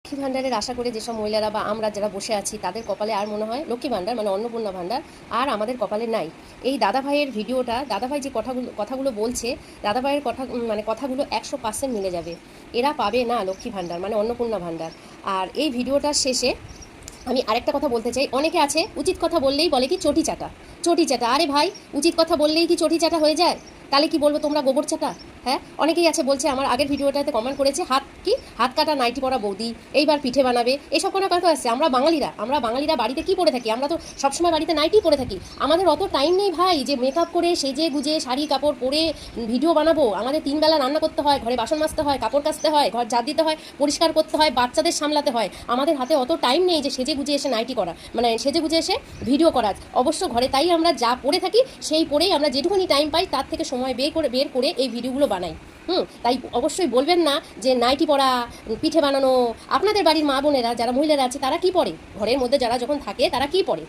লক্ষ্মী ভাণ্ডারের আশা করে যেসব মহিলারা বা আমরা যারা বসে আছি তাদের কপালে আর মনে হয় লক্ষ্মী ভাণ্ডার মানে অন্নপূর্ণা ভাণ্ডার আর আমাদের কপালে নাই। এই দাদাভাইয়ের ভিডিওটা, দাদাভাই যে কথাগুলো বলছে, দাদাভাইয়ের কথাগুলো 100% মিলে যাবে। এরা পাবে না লক্ষ্মী ভাণ্ডার মানে অন্নপূর্ণা ভাণ্ডার। আর এই ভিডিওটার শেষে আমি আরেকটা কথা বলতে চাই। অনেকে আছে উচিত কথা বললেই বলে কি চটি চাটা। আরে ভাই, উচিত কথা বললেই কি চটি চাটা হয়ে যায়? তাহলে কি বলবো তোমরা গোবর চাটা? হ্যাঁ, অনেকেই আছে বলছে, আমার আগের ভিডিওটাতে কমেন্ট করেছে, হাত কাটা নাইটি পরা বৌদি, এইবার পিঠে বানাবে, এসব কোনো কথা আছে? আমরা বাঙালিরা বাড়িতে কি পরে থাকি? আমরা তো সবসময় বাড়িতে নাইটি পরে থাকি। আমাদের অত টাইম নেই ভাই যে মেকআপ করে সেজে গুজে শাড়ি কাপড় পরে ভিডিও বানাবো। আমাদের 3 বেলা রান্না করতে হয়, ঘরে বাসন মাজতে হয়, কাপড় কাচতে হয়, ঘর ঝাড় দিতে হয়, পরিষ্কার করতে হয়, বাচ্চাদের সামলাতে হয়। আমাদের হাতে অত টাইম নেই যে সেজে গুজে এসে নাইটি করা, মানে সেজে গুজে এসে ভিডিও করা। অবশ্য ঘরে তাই আমরা যা পরে থাকি সেই পরেই আমরা যেটুকুনি টাইম পাই তার থেকে সময় বের করে এই ভিডিওগুলো বানাই। তাই অবশ্যই বলবেন না যে নাইটি পরা, পিঠে বানানো। আপনাদের বাড়ির মা বোনেরা যারা মহিলারা আছে তারা কি পরে? ঘরের মধ্যে যারা যখন থাকে তারা কি পরে?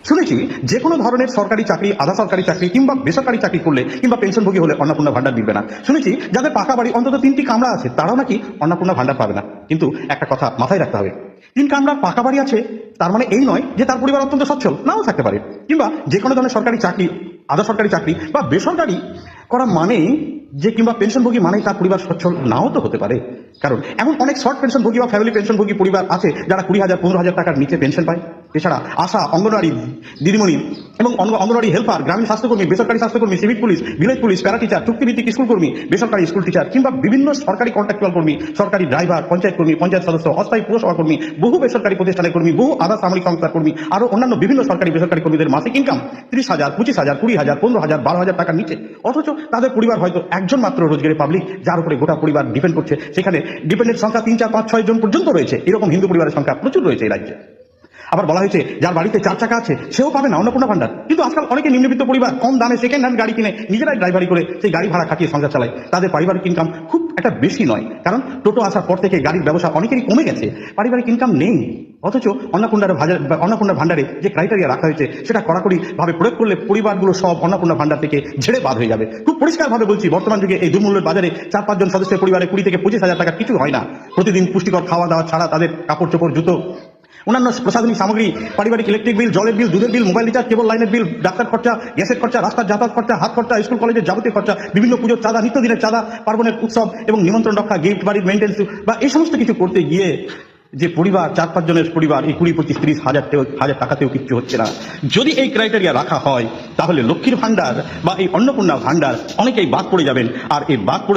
শুনেছি যে কোনো ধরনের সরকারি চাকরি, আধা সরকারি চাকরি কিংবা বেসরকারি চাকরি করলে কিংবা পেনশনভোগী হলে অন্নপূর্ণা ভাণ্ডার মিলবে না। শুনেছি যাদের পাকা বাড়ি অন্তত 3টি কামরা আছে তারাও নাকি অন্নপূর্ণা ভাণ্ডার পাবে না। কিন্তু একটা কথা মাথায় রাখতে হবে, 3 কামরার পাকা বাড়ি আছে তার মানে এই নয় যে তার পরিবার অত্যন্ত সচ্ছল, নাও থাকতে পারে। কিংবা যে কোনো ধরনের সরকারি চাকরি, আধা সরকারি চাকরি বা বেসরকারি করা মানেই যে কিংবা পেনশনভোগী মানেই তার পরিবার সচ্ছল নাও তো হতে পারে। কারণ এমন অনেক শর্ট পেনশনভোগী বা ফ্যামিলি পেনশনভোগী পরিবার আছে যারা 20,000 15,000 টাকার নিচে পেনশন পায়। এছাড়া আশা, অঙ্গনওয়াড়ি দিদিমণি এবং অঙ্গনওয়াড়ি হেল্পার, গ্রামীণ স্বাস্থ্যকর্মী, বেসরকারি স্বাস্থ্যকর্মী, civic police, village police, para teacher, চুক্তিভিত্তিক স্কুল কর্মী, বেসরকারি স্কুল টিচার কিংবা বিভিন্ন সরকারি কন্ট্রাকচুয়াল কর্মী, সরকারি ড্রাইভার, পঞ্চায়েত কর্মী, পঞ্চায়েত সদস্য, অস্থায়ী পুরসভা কর্মী, বহু বেসরকারি প্রতিষ্ঠানের কর্মী, বহু আধা সামরিক সংস্থার কর্মী, আরো অন্যান্য বিভিন্ন সরকারি বেসরকারি কর্মীদের মাসিক ইনকাম 30,000, 25,000, 20,000, 15,000, 12,000 টাকার নিচে। অথচ তাদের পরিবার হয়তো একজন মাত্র রোজগারি পাবলিক যার উপরে গোটা পরিবার ডিপেন্ড করছে। সেখানে ডিপেন্ডেন্ট সংখ্যা 3, 4, 5, 6 জন পর্যন্ত রয়েছে। এরকম হিন্দু পরিবারের সংখ্যা প্রচুর রয়েছে এই রাজ্যে। আবার বলা হয়েছে যার বাড়িতে 4 চাকা আছে সেও পাবে না অন্নপূর্ণা ভাণ্ডার। কিন্তু আজকাল অনেকে নিম্নবিত্ত পরিবার কম দামে সেকেন্ড হ্যান্ড গাড়ি কিনে নিজেরাই ড্রাইভারি করে সেই গাড়ি ভাড়া খাটিয়ে সংসার চালায়। তাদের পারিবারিক ইনকাম খুব একটা বেশি নয়, কারণ টোটো আসার পর থেকে গাড়ির ব্যবসা অনেকেরই কমে গেছে, পারিবারিক ইনকাম নেই। অথচ অন্নপূর্ণা ভাণ্ডারে যে ক্রাইটেরিয়া রাখা হয়েছে সেটা কড়াকড়ি ভাবে প্রয়োগ করলে পরিবারগুলো সব অন্নপূর্ণা ভাণ্ডার থেকে ঝেড়ে বাদ হয়ে যাবে। খুব পরিষ্কার ভাবে বলছি, বর্তমান যুগে এই দুর্মূল্যের বাজারে 4-5 জন সদস্যের পরিবারে 20 থেকে 25,000 টাকা কিছু হয় না। প্রতিদিন পুষ্টিকর খাওয়া দাওয়া ছাড়া তাদের কাপড় চোপড়, জুতো, অন্যান্য প্রশাসনিক সামগ্রী, পারিবারিক ইলেকট্রিক বিল, জলের বিল, দুধের বিল, মোবাইল রিচার্জ, কেবল লাইনের বিল, ডাক্তার খরচা, গ্যাসের খরচা, রাস্তার যাতায়াত খরচা, হাত খরচা, স্কুল কলেজের যাবতীয় খরচা, বিভিন্ন পুজোর চাঁদা, নিত্যদিনের চাঁদা, পার্বণের উৎসব এবং নিমন্ত্রণ রক্ষা, গিফট, বাড়ির মেইনটেন্স বা এই সমস্ত কিছু করতে গিয়ে যে পরিবার 4-5 জনের পরিবার এই 20-25-30 টাকাতেও কিচ্ছু হচ্ছে না। যদি এই ক্রাইটেরিয়া রাখা হয় তাহলে লক্ষ্মীর ভাণ্ডার বা এই অন্নপূর্ণা ভাণ্ডার অনেকেই বাদ পড়ে যাবেন। আর এই বাদ পড়ে